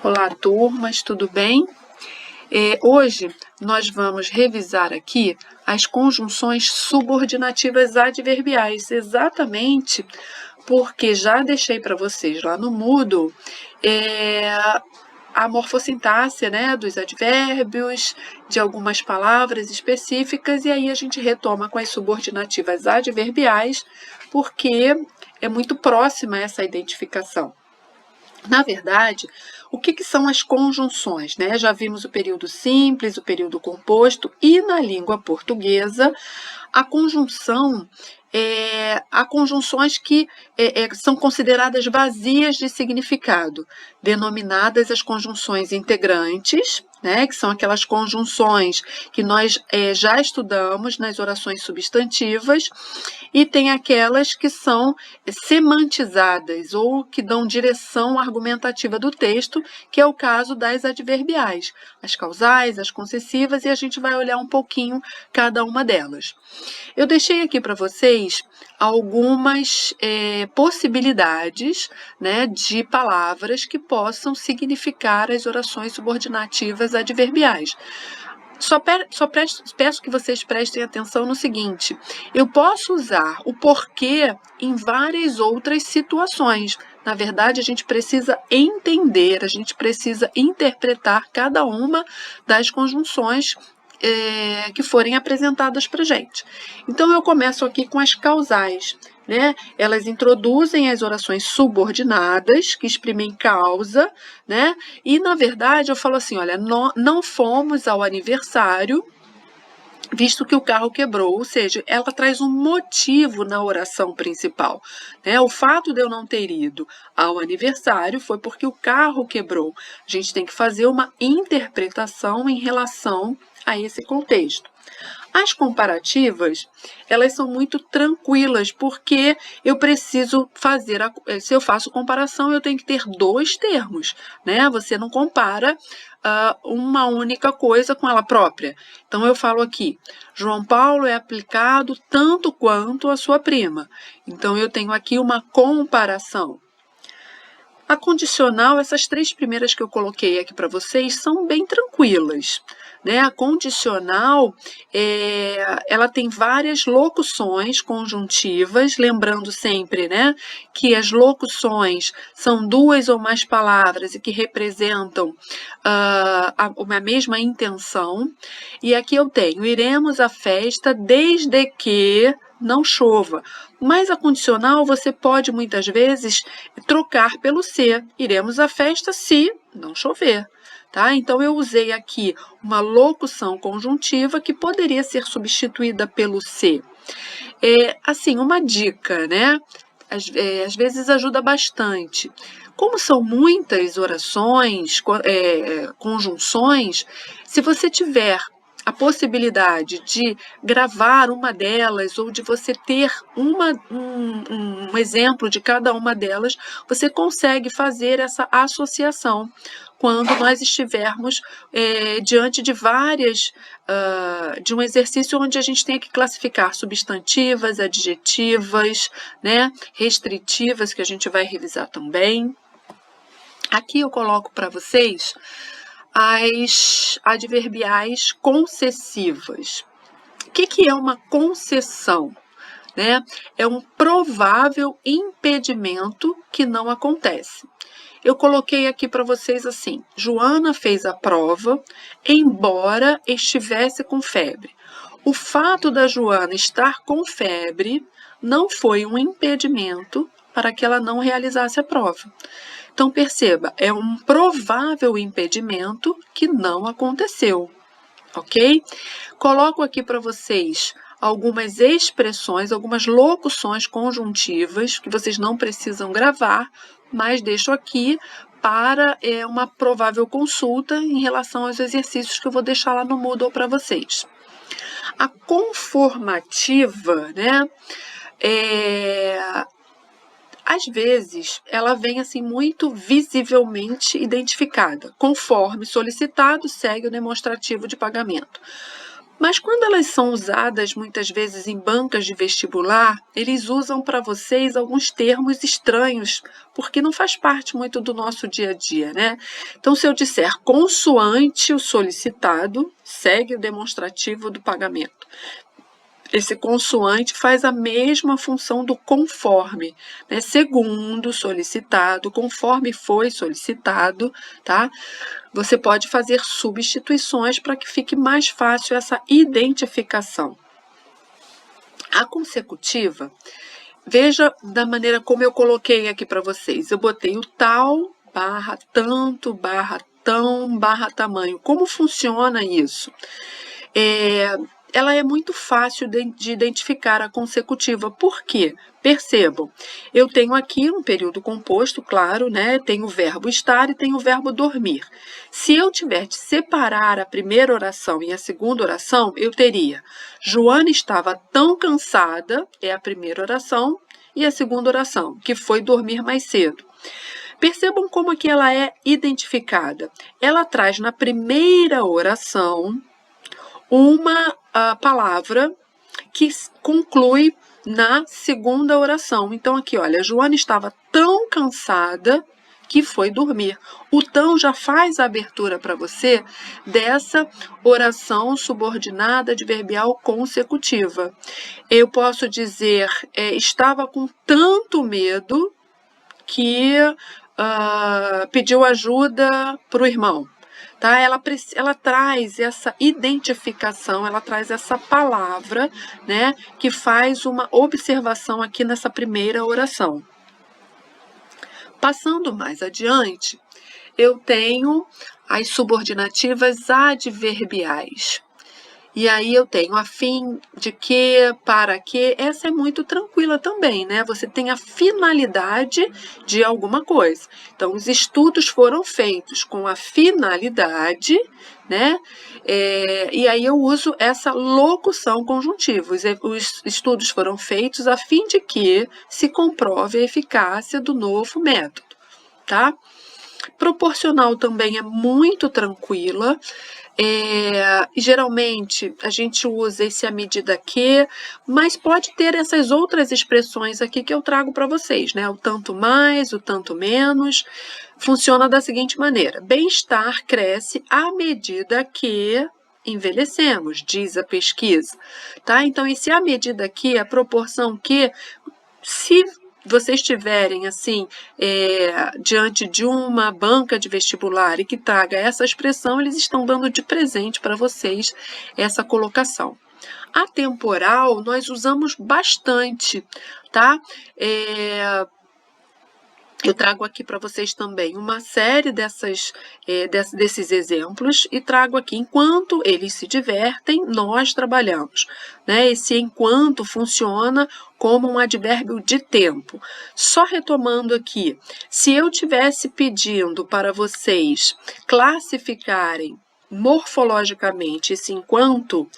Olá, turmas, tudo bem? Hoje nós vamos revisar aqui as conjunções subordinativas adverbiais, exatamente porque já deixei para vocês lá no Moodle a morfossintaxe, né, dos advérbios, de algumas palavras específicas, e aí a gente retoma com as subordinativas adverbiais, porque é muito próxima essa identificação. Na verdade, o que são as conjunções, né? Já vimos o período simples, o período composto, e na língua portuguesa, a conjunção há conjunções que são consideradas vazias de significado, denominadas as conjunções integrantes, né, que são aquelas conjunções que nós já estudamos nas orações substantivas, e tem aquelas que são semantizadas ou que dão direção argumentativa do texto, que é o caso das adverbiais, as causais, as concessivas, e a gente vai olhar um pouquinho cada uma delas. Eu deixei aqui para vocês algumas possibilidades, né, de palavras que possam significar as orações subordinativas adverbiais. Só peço que vocês prestem atenção no seguinte: eu posso usar o porquê em várias outras situações. Na verdade, a gente precisa entender, a gente precisa interpretar cada uma das conjunções que forem apresentadas para a gente. Então, eu começo aqui com as causais, né? Elas introduzem as orações subordinadas, que exprimem causa, né? E, na verdade, eu falo assim, olha, não fomos ao aniversário, visto que o carro quebrou, ou seja, ela traz um motivo na oração principal, né? O fato de eu não ter ido ao aniversário foi porque o carro quebrou. A gente tem que fazer uma interpretação em relação a esse contexto. As comparativas, elas são muito tranquilas, porque eu preciso fazer, se eu faço comparação, eu tenho que ter dois termos, né? Você não compara uma única coisa com ela própria. Então, eu falo aqui, João Paulo é aplicado tanto quanto a sua prima. Então, eu tenho aqui uma comparação. A condicional, essas três primeiras que eu coloquei aqui para vocês, são bem tranquilas, né? A condicional, ela tem várias locuções conjuntivas, lembrando sempre, né, que as locuções são duas ou mais palavras e que representam uma mesma intenção. E aqui eu tenho, iremos à festa desde que não chova. Mas a condicional você pode muitas vezes trocar pelo se. Iremos à festa se não chover. Tá? Então, eu usei aqui uma locução conjuntiva que poderia ser substituída pelo se. Assim, uma dica, né? Às vezes ajuda bastante. Como são muitas orações, conjunções, se você tiver a possibilidade de gravar uma delas ou de você ter um exemplo de cada uma delas, você consegue fazer essa associação quando nós estivermos diante de de um exercício onde a gente tem que classificar substantivas, adjetivas, né, restritivas, que a gente vai revisar também. Aqui eu coloco para vocês as adverbiais concessivas. O que é uma concessão? Né? É um provável impedimento que não acontece. Eu coloquei aqui para vocês assim, Joana fez a prova, embora estivesse com febre. O fato da Joana estar com febre não foi um impedimento para que ela não realizasse a prova. Então, perceba, é um provável impedimento que não aconteceu, ok? Coloco aqui para vocês algumas expressões, algumas locuções conjuntivas que vocês não precisam gravar, mas deixo aqui para uma provável consulta em relação aos exercícios que eu vou deixar lá no Moodle para vocês. A conformativa, né, às vezes, ela vem assim muito visivelmente identificada, conforme solicitado, segue o demonstrativo de pagamento. Mas quando elas são usadas muitas vezes em bancas de vestibular, eles usam para vocês alguns termos estranhos, porque não faz parte muito do nosso dia a dia, né? Então, se eu disser consoante o solicitado, segue o demonstrativo do pagamento. Esse consoante faz a mesma função do conforme, né? Segundo solicitado, conforme foi solicitado, tá? Você pode fazer substituições para que fique mais fácil essa identificação. A consecutiva, veja da maneira como eu coloquei aqui para vocês. Eu botei o tal, barra tanto, barra tão, barra tamanho. Como funciona isso? Ela é muito fácil de identificar a consecutiva. Por quê? Percebam, eu tenho aqui um período composto, claro, né? Tem o verbo estar e tem o verbo dormir. Se eu tiver de separar a primeira oração e a segunda oração, eu teria Joana estava tão cansada, é a primeira oração, e a segunda oração, que foi dormir mais cedo. Percebam como aqui ela é identificada. Ela traz na primeira oração uma palavra que conclui na segunda oração. Então, aqui, olha, Joana estava tão cansada que foi dormir. O tão já faz a abertura para você dessa oração subordinada adverbial consecutiva. Eu posso dizer, estava com tanto medo que pediu ajuda para o irmão. Tá? Ela traz essa identificação, ela traz essa palavra, né, que faz uma observação aqui nessa primeira oração. Passando mais adiante, eu tenho as subordinativas adverbiais. E aí eu tenho a fim de que, para que, essa é muito tranquila também, né? Você tem a finalidade de alguma coisa. Então, os estudos foram feitos com a finalidade, né? E aí eu uso essa locução conjuntiva. Os estudos foram feitos a fim de que se comprove a eficácia do novo método, tá? Proporcional também é muito tranquila. Geralmente a gente usa esse à medida que, mas pode ter essas outras expressões aqui que eu trago para vocês, né? O tanto mais, o tanto menos. Funciona da seguinte maneira: bem-estar cresce à medida que envelhecemos, diz a pesquisa, tá? Então, esse à medida que, a proporção que, se vocês estiverem assim, diante de uma banca de vestibular e que traga essa expressão, eles estão dando de presente para vocês essa colocação. A temporal nós usamos bastante, tá? Eu trago aqui para vocês também uma série desses exemplos e trago aqui, enquanto eles se divertem, nós trabalhamos, né? Esse enquanto funciona como um advérbio de tempo. Só retomando aqui, se eu tivesse pedindo para vocês classificarem morfologicamente esse enquanto,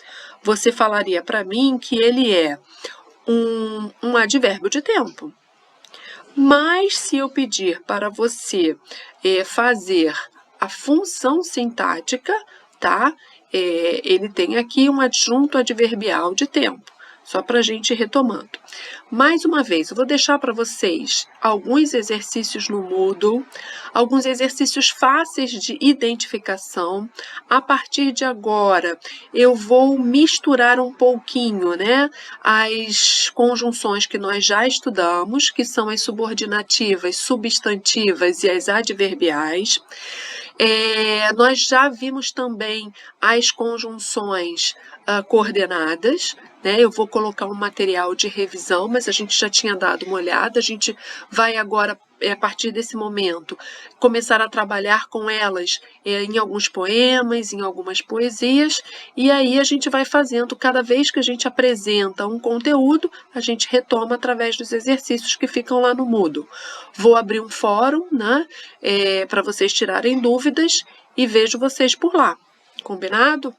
você falaria para mim que ele é um advérbio de tempo. Mas se eu pedir para você fazer a função sintática, tá? Ele tem aqui um adjunto adverbial de tempo, só para a gente ir retomando. Mais uma vez, eu vou deixar para vocês alguns exercícios no Moodle, alguns exercícios fáceis de identificação. A partir de agora, eu vou misturar um pouquinho, né, as conjunções que nós já estudamos, que são as subordinativas, substantivas e as adverbiais. Nós já vimos também as conjunções coordenadas, né? Eu vou colocar um material de revisão, mas a gente já tinha dado uma olhada. A gente vai agora, a partir desse momento, começar a trabalhar com elas em alguns poemas, em algumas poesias, e aí a gente vai fazendo, cada vez que a gente apresenta um conteúdo, a gente retoma através dos exercícios que ficam lá no Moodle. Vou abrir um fórum, né, para vocês tirarem dúvidas e vejo vocês por lá. Combinado?